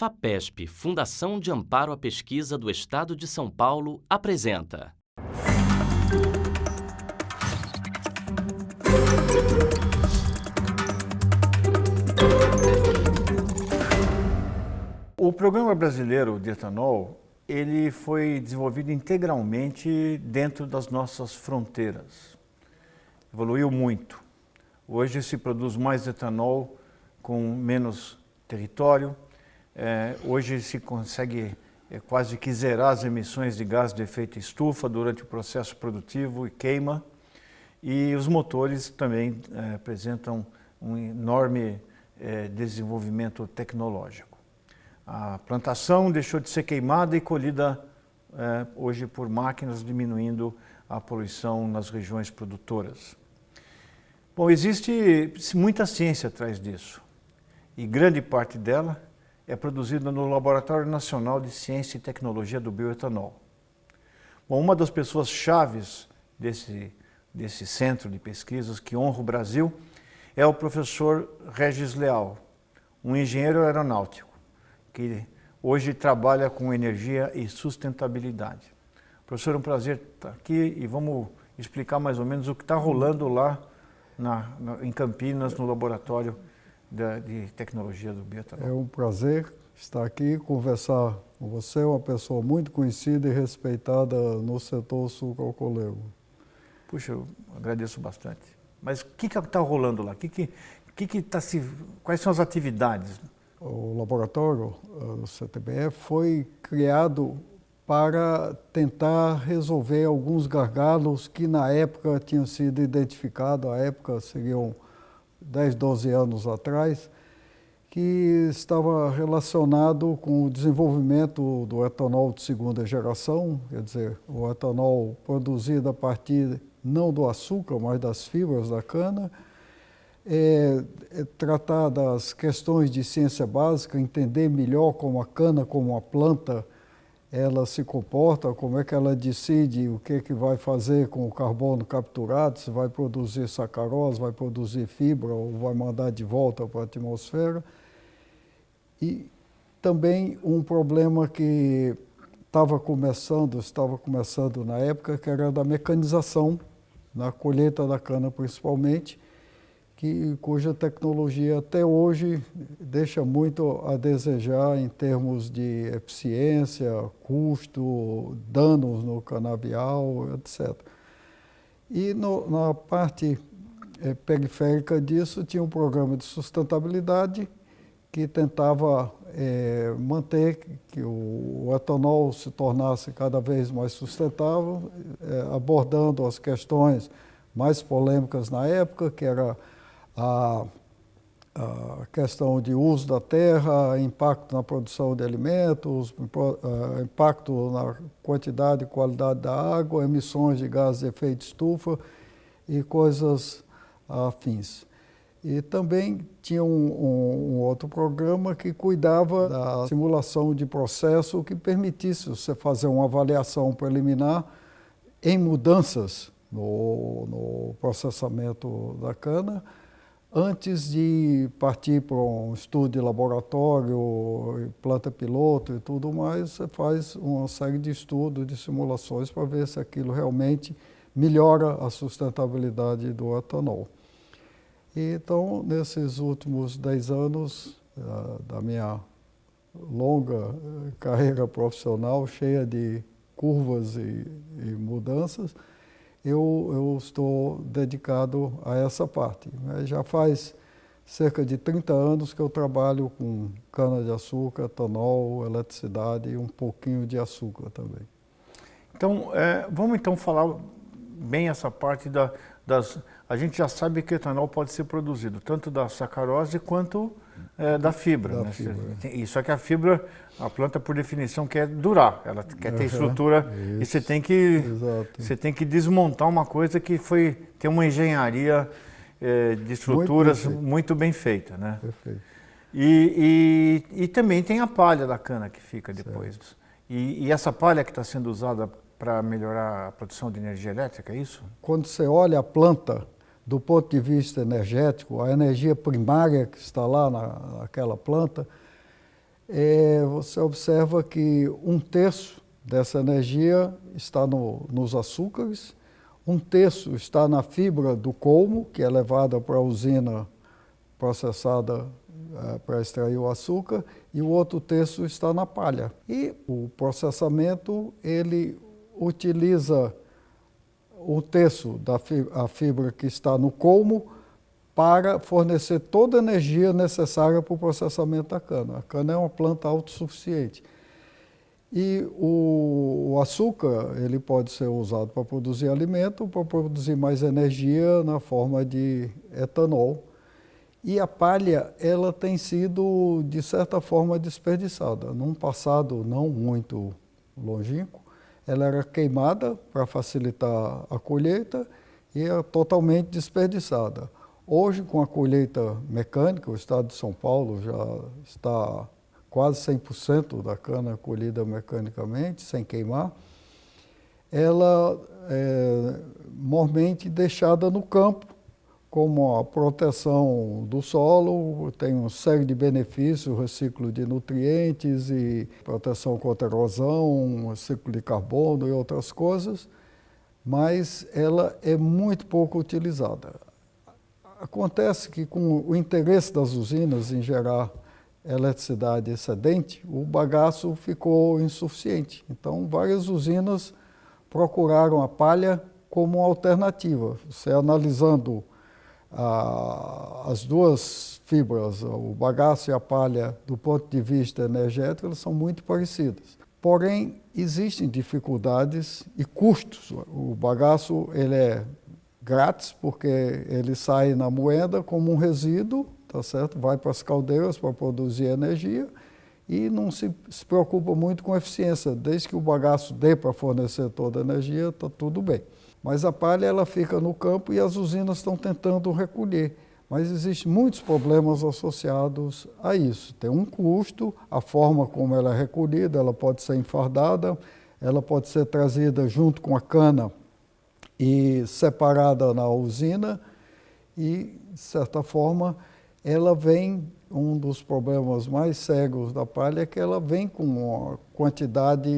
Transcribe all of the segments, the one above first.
FAPESP, Fundação de Amparo à Pesquisa do Estado de São Paulo, apresenta. O Programa Brasileiro de Etanol, ele foi desenvolvido integralmente dentro das nossas fronteiras. Evoluiu muito. Hoje se produz mais etanol com menos território. Hoje se consegue quase que zerar as emissões de gás de efeito estufa durante o processo produtivo e queima. E os motores também apresentam um enorme desenvolvimento tecnológico. A plantação deixou de ser queimada e colhida hoje por máquinas, diminuindo a poluição nas regiões produtoras. Bom, existe muita ciência atrás disso e grande parte dela é produzida no Laboratório Nacional de Ciência e Tecnologia do Bioetanol. Bom, uma das pessoas chaves desse centro de pesquisas que honra o Brasil é o professor Regis Leal, um engenheiro aeronáutico, que hoje trabalha com energia e sustentabilidade. Professor, é um prazer estar aqui e vamos explicar mais ou menos o que está rolando lá em Campinas, no Laboratório de Tecnologia do Bioetanol. É um prazer estar aqui, conversar com você, uma pessoa muito conhecida e respeitada no setor sucroalcooleiro. Puxa, eu agradeço bastante. Mas o que está rolando lá? Quais são as atividades? O laboratório, o CTBE, foi criado para tentar resolver alguns gargalos que na época tinham sido identificados, a época seriam 10, 12 anos atrás, que estava relacionado com o desenvolvimento do etanol de segunda geração, quer dizer, o etanol produzido a partir não do açúcar, mas das fibras da cana, tratar das questões de ciência básica, entender melhor como a cana, como a planta, ela se comporta, como é que ela decide o que vai fazer com o carbono capturado, se vai produzir sacarose, vai produzir fibra ou vai mandar de volta para a atmosfera. E também um problema que estava começando na época, que era da mecanização, na colheita da cana principalmente, cuja tecnologia até hoje deixa muito a desejar em termos de eficiência, custo, danos no canavial, etc. E na parte periférica disso tinha um programa de sustentabilidade que tentava manter que o etanol se tornasse cada vez mais sustentável, abordando as questões mais polêmicas na época, que era a questão de uso da terra, impacto na produção de alimentos, impacto na quantidade e qualidade da água, emissões de gases de efeito estufa e coisas afins. E também tinha um outro programa que cuidava da simulação de processo que permitisse você fazer uma avaliação preliminar em mudanças no processamento da cana, antes de partir para um estudo de laboratório, planta piloto e tudo mais, você faz uma série de estudos, de simulações para ver se aquilo realmente melhora a sustentabilidade do etanol. Então, nesses últimos 10 anos da minha longa carreira profissional, cheia de curvas e mudanças, eu estou dedicado a essa parte. Já faz cerca de 30 anos que eu trabalho com cana-de-açúcar, etanol, eletricidade e um pouquinho de açúcar também. Então, vamos então falar bem essa parte das... A gente já sabe que o etanol pode ser produzido tanto da sacarose quanto da fibra. Né? Só que a fibra, a planta por definição quer durar, ela quer ter estrutura e você tem que desmontar uma coisa que tem uma engenharia de estruturas muito bem feita. Né? Perfeito. E também tem a palha da cana que fica depois. E essa palha que está sendo usada para melhorar a produção de energia elétrica, é isso? Quando você olha a planta, do ponto de vista energético, a energia primária que está lá naquela planta, Você observa que 1/3 dessa energia está nos açúcares, 1/3 está na fibra do colmo, que é levada para a usina processada para extrair o açúcar, e o outro 1/3 está na palha. E o processamento, ele utiliza 1/3 da fibra que está no colmo para fornecer toda a energia necessária para o processamento da cana. A cana é uma planta autossuficiente. E o açúcar, ele pode ser usado para produzir alimento, para produzir mais energia na forma de etanol. E a palha, ela tem sido, de certa forma, desperdiçada. Num passado não muito longínquo, ela era queimada para facilitar a colheita e é totalmente desperdiçada. Hoje, com a colheita mecânica, o estado de São Paulo já está quase 100% da cana colhida mecanicamente, sem queimar, ela é mormente deixada no campo, como a proteção do solo, tem uma série de benefícios, reciclo de nutrientes e proteção contra erosão, ciclo de carbono e outras coisas, mas ela é muito pouco utilizada. Acontece que com o interesse das usinas em gerar eletricidade excedente, o bagaço ficou insuficiente. Então, várias usinas procuraram a palha como alternativa. Você analisando as duas fibras, o bagaço e a palha, do ponto de vista energético, elas são muito parecidas. Porém, existem dificuldades e custos. O bagaço, ele é grátis, porque ele sai na moeda como um resíduo, tá certo? Vai para as caldeiras para produzir energia e não se preocupa muito com eficiência. Desde que o bagaço dê para fornecer toda a energia, está tudo bem. Mas a palha, ela fica no campo e as usinas estão tentando recolher. Mas existem muitos problemas associados a isso. Tem um custo, a forma como ela é recolhida, ela pode ser enfardada, ela pode ser trazida junto com a cana e separada na usina e, de certa forma, ela vem, um dos problemas mais sérios da palha é que ela vem com uma quantidade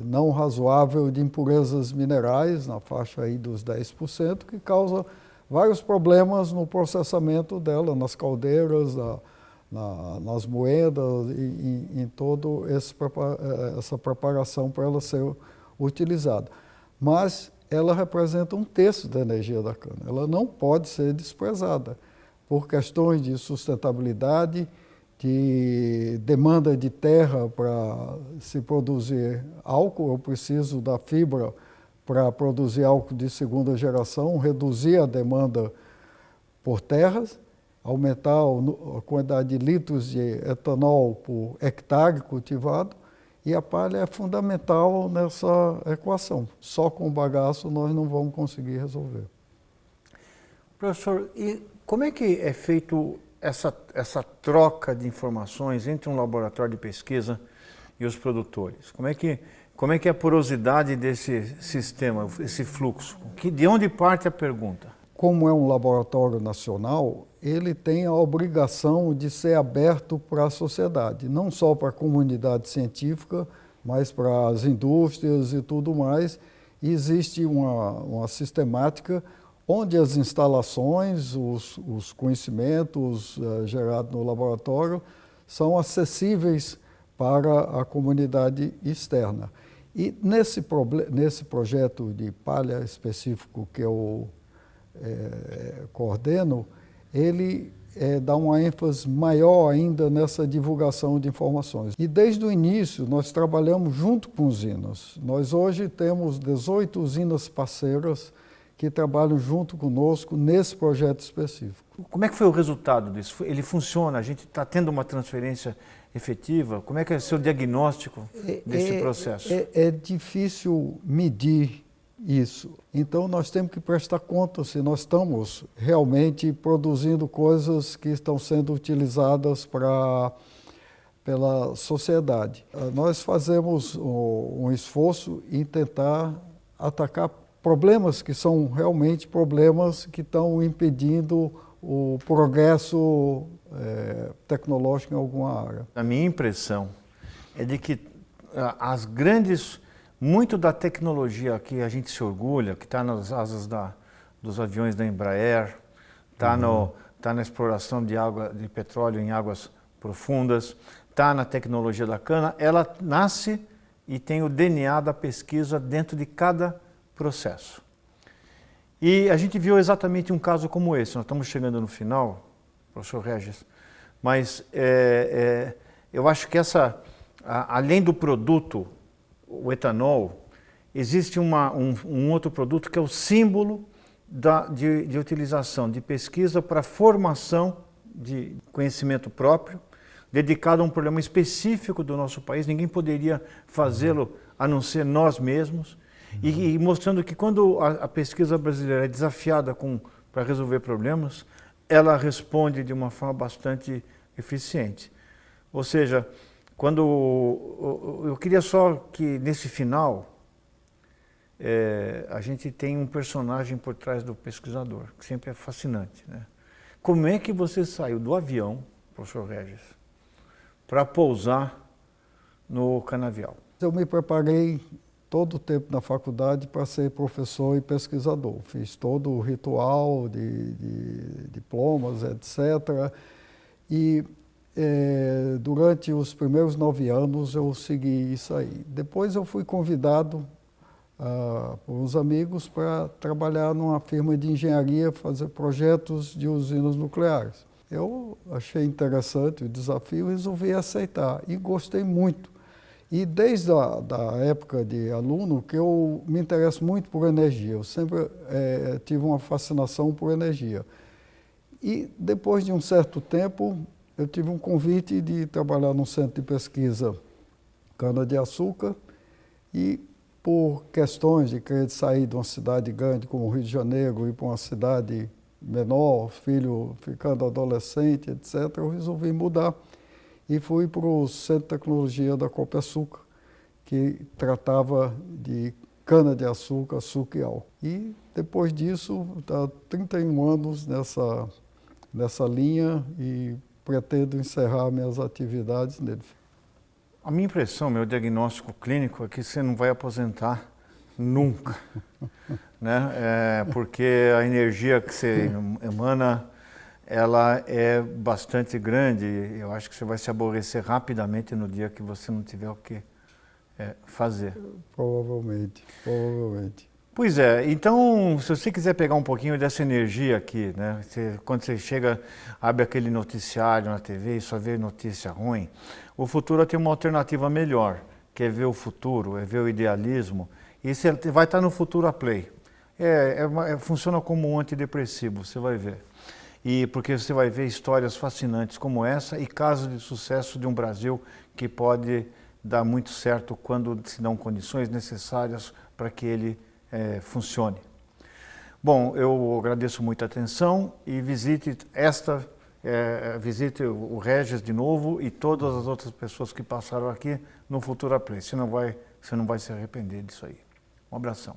não razoável de impurezas minerais, na faixa aí dos 10%, que causa vários problemas no processamento dela, nas caldeiras, nas moedas e em toda essa preparação para ela ser utilizada. Mas ela representa 1/3 da energia da cana. Ela não pode ser desprezada por questões de sustentabilidade, de demanda de terra para se produzir álcool. Eu preciso da fibra para produzir álcool de segunda geração, reduzir a demanda por terras, aumentar a quantidade de litros de etanol por hectare cultivado. E a palha é fundamental nessa equação. Só com o bagaço nós não vamos conseguir resolver. Professor, e como é que é feito essa troca de informações entre um laboratório de pesquisa e os produtores? Como é que é a porosidade desse sistema, esse fluxo? De onde parte a pergunta? Como é um laboratório nacional, ele tem a obrigação de ser aberto para a sociedade, não só para a comunidade científica, mas para as indústrias e tudo mais. E existe uma sistemática onde as instalações, os conhecimentos gerados no laboratório são acessíveis para a comunidade externa. E nesse projeto de palha específico que eu coordeno, ele dá uma ênfase maior ainda nessa divulgação de informações. E desde o início nós trabalhamos junto com usinas. Nós hoje temos 18 usinas parceiras que trabalham junto conosco nesse projeto específico. Como é que foi o resultado disso? Ele funciona? A gente está tendo uma transferência efetiva? Como é que é o seu diagnóstico desse processo? É difícil medir isso. Então nós temos que prestar conta se nós estamos realmente produzindo coisas que estão sendo utilizadas pela sociedade. Nós fazemos um esforço em tentar atacar problemas que são realmente problemas que estão impedindo o progresso tecnológica em alguma área. A minha impressão é de que muito da tecnologia que a gente se orgulha, que está nas asas dos aviões da Embraer, está na exploração de petróleo em águas profundas, está na tecnologia da cana, ela nasce e tem o DNA da pesquisa dentro de cada processo. E a gente viu exatamente um caso como esse. Nós estamos chegando no final, professor Regis, mas eu acho que além do produto, o etanol, existe um outro produto que é o símbolo de utilização, de pesquisa para formação de conhecimento próprio, dedicado a um problema específico do nosso país. Ninguém poderia fazê-lo a não ser nós mesmos. E mostrando que quando a pesquisa brasileira é desafiada para resolver problemas, ela responde de uma forma bastante eficiente. Ou seja, eu queria só que nesse final a gente tem um personagem por trás do pesquisador, que sempre é fascinante, né? Como é que você saiu do avião, professor Regis, para pousar no canavial? Eu me preparei todo o tempo na faculdade para ser professor e pesquisador. Fiz todo o ritual de diplomas, etc. E durante os primeiros 9 anos eu segui isso aí. Depois eu fui convidado por uns amigos para trabalhar numa firma de engenharia, fazer projetos de usinas nucleares. Eu achei interessante o desafio e resolvi aceitar e gostei muito. E desde a época de aluno que eu me interesso muito por energia, eu sempre tive uma fascinação por energia. E depois de um certo tempo, eu tive um convite de trabalhar num centro de pesquisa cana-de-açúcar e por questões de querer sair de uma cidade grande como o Rio de Janeiro e ir para uma cidade menor, filho ficando adolescente, etc., eu resolvi mudar. E fui para o Centro de Tecnologia da Copersucar, que tratava de cana-de-açúcar, açúcar e álcool. E depois disso, está 31 anos nessa linha e pretendo encerrar minhas atividades nele. A minha impressão, meu diagnóstico clínico é que você não vai aposentar nunca, né? Porque a energia que você emana, ela é bastante grande. Eu acho que você vai se aborrecer rapidamente no dia que você não tiver o que fazer. Provavelmente. Pois é, então se você quiser pegar um pouquinho dessa energia aqui, né? Quando você chega, abre aquele noticiário na TV e só vê notícia ruim, o Futura tem uma alternativa melhor, que é ver o futuro, é ver o idealismo, e você vai estar no Futura Play. Funciona como um antidepressivo, você vai ver. E porque você vai ver histórias fascinantes como essa e casos de sucesso de um Brasil que pode dar muito certo quando se dão condições necessárias para que ele funcione. Bom, eu agradeço muito a atenção e visite o Regis de novo e todas as outras pessoas que passaram aqui no Futura Play. Você não vai se arrepender disso aí. Um abração.